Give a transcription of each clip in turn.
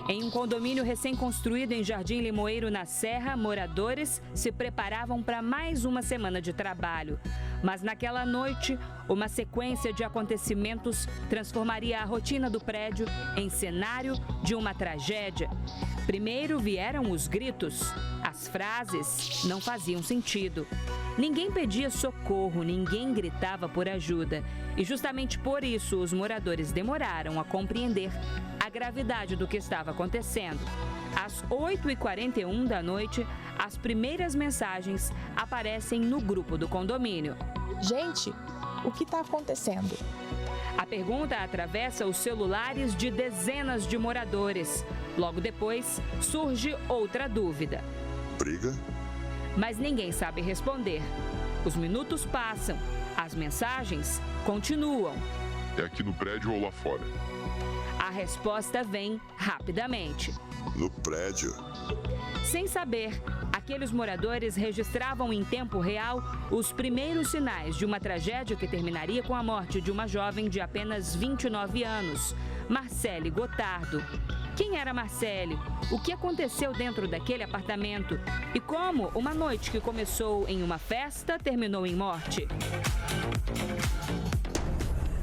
Em um condomínio recém-construído em Jardim Limoeiro, na Serra, moradores se preparavam para mais uma semana de trabalho. Mas naquela noite, uma sequência de acontecimentos transformaria a rotina do prédio em cenário de uma tragédia. Primeiro vieram os gritos. As frases não faziam sentido. Ninguém pedia socorro, ninguém gritava por ajuda. E justamente por isso os moradores demoraram a compreender a gravidade do que estava acontecendo. Às 8h41 da noite, as primeiras mensagens aparecem no grupo do condomínio. Gente, o que está acontecendo? A pergunta atravessa os celulares de dezenas de moradores. Logo depois, surge outra dúvida. Briga? Mas ninguém sabe responder. Os minutos passam, as mensagens continuam. É aqui no prédio ou lá fora? A resposta vem rapidamente. No prédio. Sem saber, aqueles moradores registravam em tempo real os primeiros sinais de uma tragédia que terminaria com a morte de uma jovem de apenas 29 anos, Marcele Gotardo. Quem era Marcele? O que aconteceu dentro daquele apartamento? E como uma noite que começou em uma festa terminou em morte?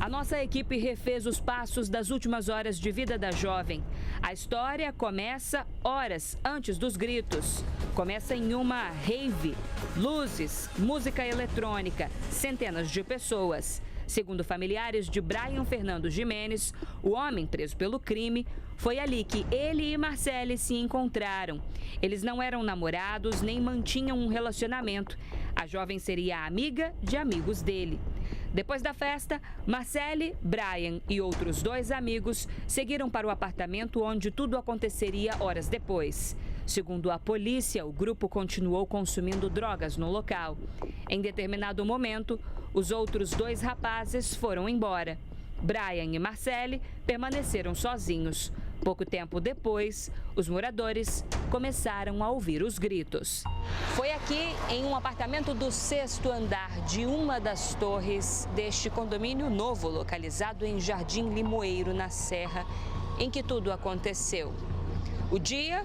A nossa equipe refez os passos das últimas horas de vida da jovem. A história começa horas antes dos gritos. Começa em uma rave, luzes, música eletrônica, centenas de pessoas. Segundo familiares de Brian Fernando Jimenez, o homem preso pelo crime, foi ali que ele e Marcele se encontraram. Eles não eram namorados nem mantinham um relacionamento. A jovem seria amiga de amigos dele. Depois da festa, Marcele, Brian e outros 2 amigos seguiram para o apartamento onde tudo aconteceria horas depois. Segundo a polícia, o grupo continuou consumindo drogas no local. Em determinado momento, os outros 2 rapazes foram embora. Brian e Marcele permaneceram sozinhos. Pouco tempo depois, os moradores começaram a ouvir os gritos. Foi aqui, em um apartamento do 6º andar de uma das torres deste condomínio novo, localizado em Jardim Limoeiro, na Serra, em que tudo aconteceu. O dia,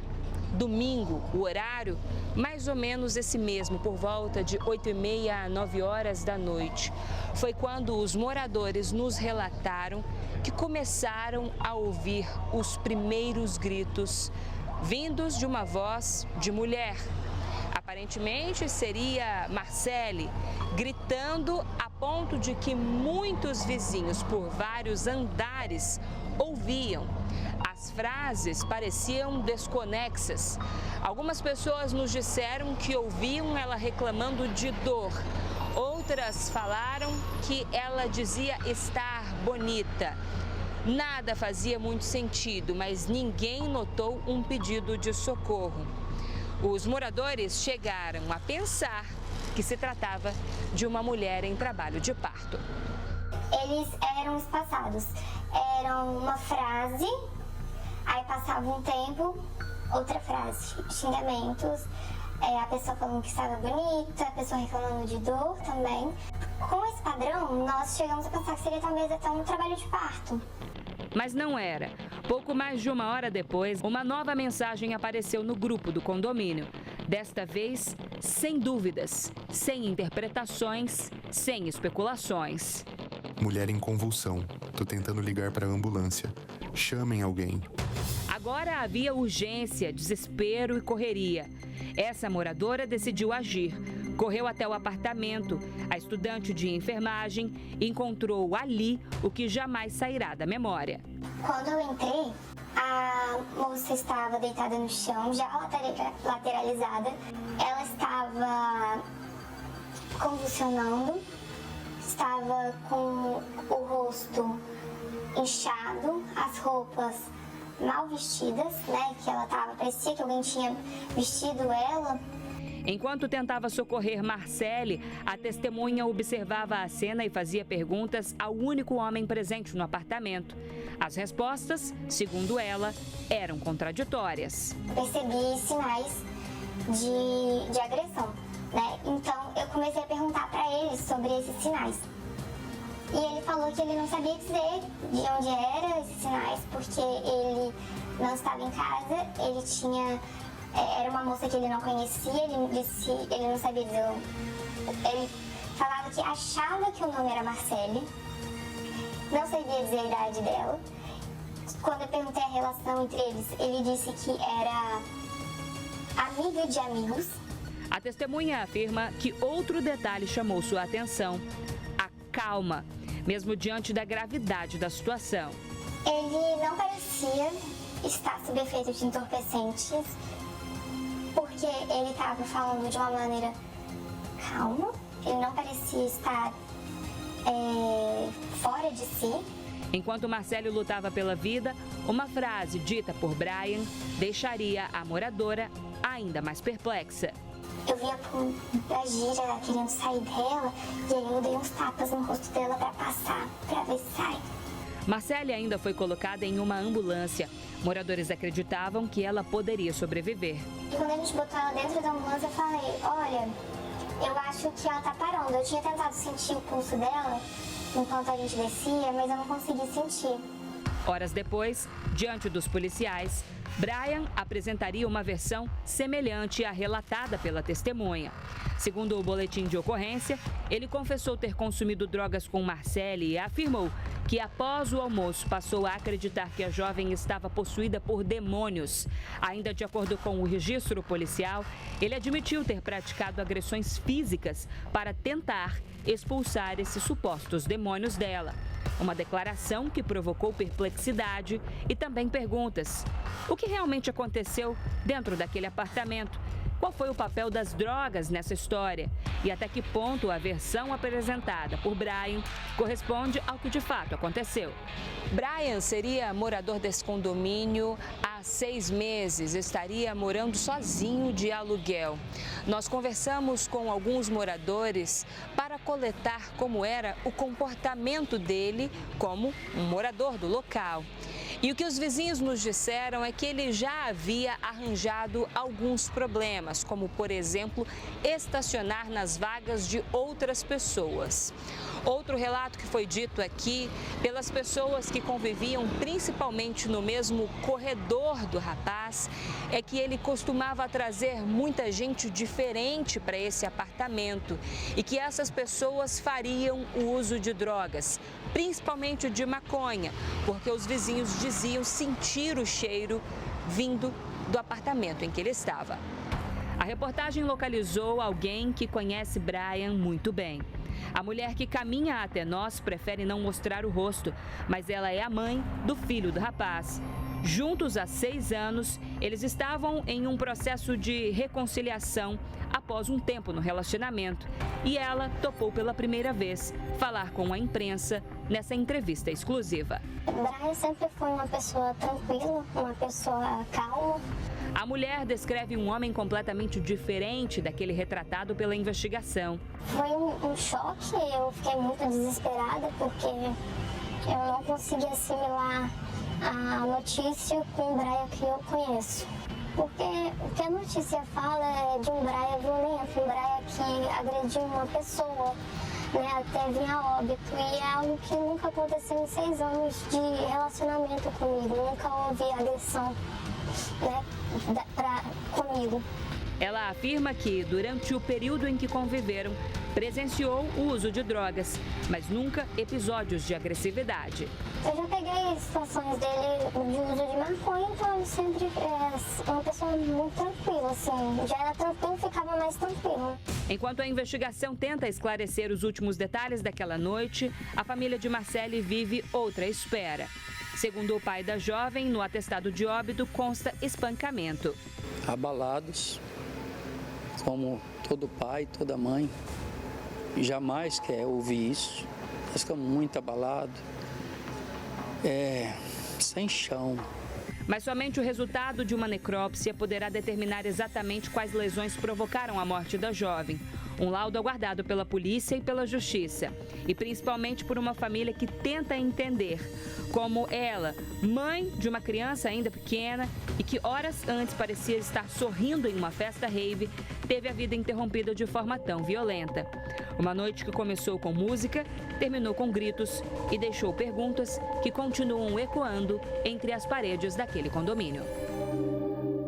domingo, o horário, mais ou menos esse mesmo, por volta de 8h30 a 9h da noite. Foi quando os moradores nos relataram que começaram a ouvir os primeiros gritos vindos de uma voz de mulher. Aparentemente seria Marcele, gritando a ponto de que muitos vizinhos por vários andares ouviam. As frases pareciam desconexas. Algumas pessoas nos disseram que ouviam ela reclamando de dor. Outras falaram que ela dizia estar bonita. Nada fazia muito sentido, mas ninguém notou um pedido de socorro. Os moradores chegaram a pensar que se tratava de uma mulher em trabalho de parto. Eles eram espaçados. Era uma frase, aí passava um tempo, outra frase, xingamentos, a pessoa falando que estava bonita, a pessoa reclamando de dor também. Com esse padrão, nós chegamos a pensar que seria talvez até um trabalho de parto. Mas não era. Pouco mais de uma hora depois, uma nova mensagem apareceu no grupo do condomínio. Desta vez, sem dúvidas, sem interpretações, sem especulações. Mulher em convulsão. Tô tentando ligar para a ambulância. Chamem alguém. Agora havia urgência, desespero e correria. Essa moradora decidiu agir. Correu até o apartamento. A estudante de enfermagem encontrou ali o que jamais sairá da memória. Quando eu entrei, a moça estava deitada no chão, já lateralizada. Ela estava convulsionando, estava com o rosto inchado, as roupas mal vestidas, né? Que ela estava, parecia que alguém tinha vestido ela. Enquanto tentava socorrer Marcele, a testemunha observava a cena e fazia perguntas ao único homem presente no apartamento. As respostas, segundo ela, eram contraditórias. Percebi sinais de agressão, né? Então eu comecei a perguntar para ele sobre esses sinais. E ele falou que ele não sabia dizer de onde eram esses sinais, porque ele não estava em casa, ele tinha... Era uma moça que ele não conhecia, ele não sabia dizer... Ele falava que achava que o nome era Marcele, não sabia dizer a idade dela. Quando eu perguntei a relação entre eles, ele disse que era amiga de amigos. A testemunha afirma que outro detalhe chamou sua atenção: a calma, mesmo diante da gravidade da situação. Ele não parecia estar sob efeito de entorpecentes, porque ele estava falando de uma maneira calma, ele não parecia estar fora de si. Enquanto Marcele lutava pela vida, uma frase dita por Brian deixaria a moradora ainda mais perplexa. Eu vinha pra gira querendo sair dela, e aí eu dei uns tapas no rosto dela pra passar, pra ver se sai. Marcele ainda foi colocada em uma ambulância. Moradores acreditavam que ela poderia sobreviver. E quando a gente botou ela dentro da ambulância, eu falei, olha, eu acho que ela tá parando. Eu tinha tentado sentir o pulso dela enquanto a gente descia, mas eu não consegui sentir. Horas depois, diante dos policiais, Brian apresentaria uma versão semelhante à relatada pela testemunha. Segundo o boletim de ocorrência, ele confessou ter consumido drogas com Marcele e afirmou que após o almoço passou a acreditar que a jovem estava possuída por demônios. Ainda de acordo com o registro policial, ele admitiu ter praticado agressões físicas para tentar expulsar esses supostos demônios dela. Uma declaração que provocou perplexidade e também perguntas. O que realmente aconteceu dentro daquele apartamento? Qual foi o papel das drogas nessa história? E até que ponto a versão apresentada por Brian corresponde ao que de fato aconteceu? Brian seria morador desse condomínio há 6 meses, estaria morando sozinho de aluguel. Nós conversamos com alguns moradores para coletar como era o comportamento dele como um morador do local. E o que os vizinhos nos disseram é que ele já havia arranjado alguns problemas, como, por exemplo, estacionar nas vagas de outras pessoas. Outro relato que foi dito aqui pelas pessoas que conviviam principalmente no mesmo corredor do rapaz é que ele costumava trazer muita gente diferente para esse apartamento e que essas pessoas fariam o uso de drogas, principalmente de maconha, porque os vizinhos diziam sentir o cheiro vindo do apartamento em que ele estava. A reportagem localizou alguém que conhece Brian muito bem. A mulher que caminha até nós prefere não mostrar o rosto, mas ela é a mãe do filho do rapaz. Juntos há 6 anos, eles estavam em um processo de reconciliação após um tempo no relacionamento. E ela topou pela primeira vez falar com a imprensa nessa entrevista exclusiva. Brian sempre foi uma pessoa tranquila, uma pessoa calma. A mulher descreve um homem completamente diferente daquele retratado pela investigação. Foi um choque, eu fiquei muito desesperada porque eu não consegui assimilar a notícia com o Brian que eu conheço. Porque o que a notícia fala é de um Brian violento, um Brian que agrediu uma pessoa, né, até vir a óbito. E é algo que nunca aconteceu em 6 anos de relacionamento comigo, nunca houve agressão, né, comigo. Ela afirma que, durante o período em que conviveram, presenciou o uso de drogas, mas nunca episódios de agressividade. Eu já peguei situações dele de uso de maconha, então ele sempre é uma pessoa muito tranquila, assim. Já era tranquilo, ficava mais tranquilo. Enquanto a investigação tenta esclarecer os últimos detalhes daquela noite, a família de Marcele vive outra espera. Segundo o pai da jovem, no atestado de óbito consta espancamento. Abalados, como todo pai, toda mãe, jamais quer ouvir isso. Nós ficamos muito abalados, sem chão. Mas somente o resultado de uma necrópsia poderá determinar exatamente quais lesões provocaram a morte da jovem. Um laudo aguardado pela polícia e pela justiça. E principalmente por uma família que tenta entender como ela, mãe de uma criança ainda pequena e que horas antes parecia estar sorrindo em uma festa rave, teve a vida interrompida de forma tão violenta. Uma noite que começou com música, terminou com gritos e deixou perguntas que continuam ecoando entre as paredes daquele condomínio.